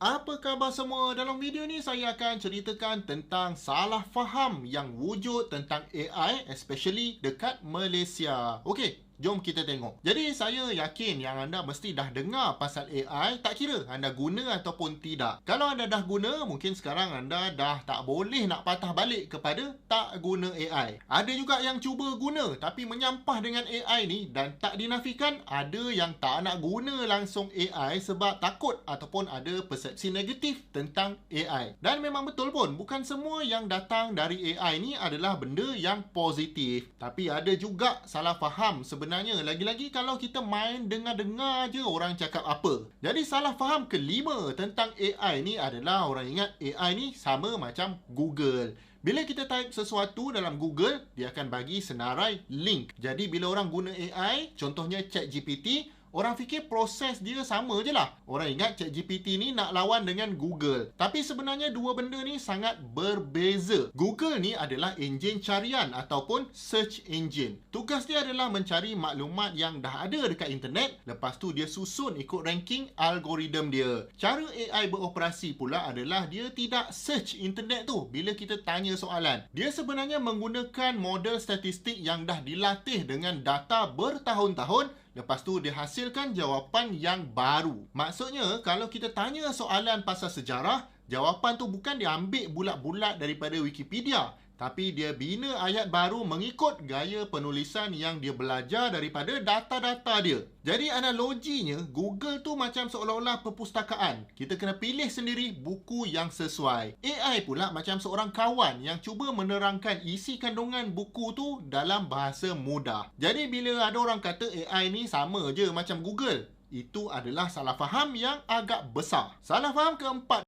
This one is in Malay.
Apa khabar semua? Dalam video ni saya akan ceritakan tentang salah faham yang wujud tentang AI, especially dekat Malaysia. Okey, jom kita tengok. Jadi saya yakin yang anda mesti dah dengar pasal AI, tak kira anda guna ataupun tidak. Kalau anda dah guna, mungkin sekarang anda dah tak boleh nak patah balik kepada tak guna AI. Ada juga yang cuba guna tapi menyampah dengan AI ni, dan tak dinafikan ada yang tak nak guna langsung AI sebab takut ataupun ada persepsi negatif tentang AI. Dan memang betul pun, bukan semua yang datang dari AI ni adalah benda yang positif. Tapi ada juga salah faham sebenarnya. Lagi-lagi kalau kita main dengar-dengar je orang cakap apa. Jadi salah faham kelima tentang AI ni adalah, orang ingat AI ni sama macam Google. Bila kita type sesuatu dalam Google, dia akan bagi senarai link. Jadi bila orang guna AI, contohnya ChatGPT, orang fikir proses dia sama je lah. Orang ingat ChatGPT ni nak lawan dengan Google. Tapi sebenarnya dua benda ni sangat berbeza. Google ni adalah enjin carian ataupun search engine. Tugas dia adalah mencari maklumat yang dah ada dekat internet. Lepas tu dia susun ikut ranking algoritma dia. Cara AI beroperasi pula adalah dia tidak search internet tu bila kita tanya soalan. Dia sebenarnya menggunakan model statistik yang dah dilatih dengan data bertahun-tahun. Lepas tu dia hasilkan jawapan yang baru. Maksudnya kalau kita tanya soalan pasal sejarah, jawapan tu bukan diambil bulat-bulat daripada Wikipedia, tapi dia bina ayat baru mengikut gaya penulisan yang dia belajar daripada data-data dia. Jadi analoginya, Google tu macam seolah-olah perpustakaan. Kita kena pilih sendiri buku yang sesuai. AI pula macam seorang kawan yang cuba menerangkan isi kandungan buku tu dalam bahasa mudah. Jadi bila ada orang kata AI ni sama je macam Google, itu adalah salah faham yang agak besar. Salah faham keempat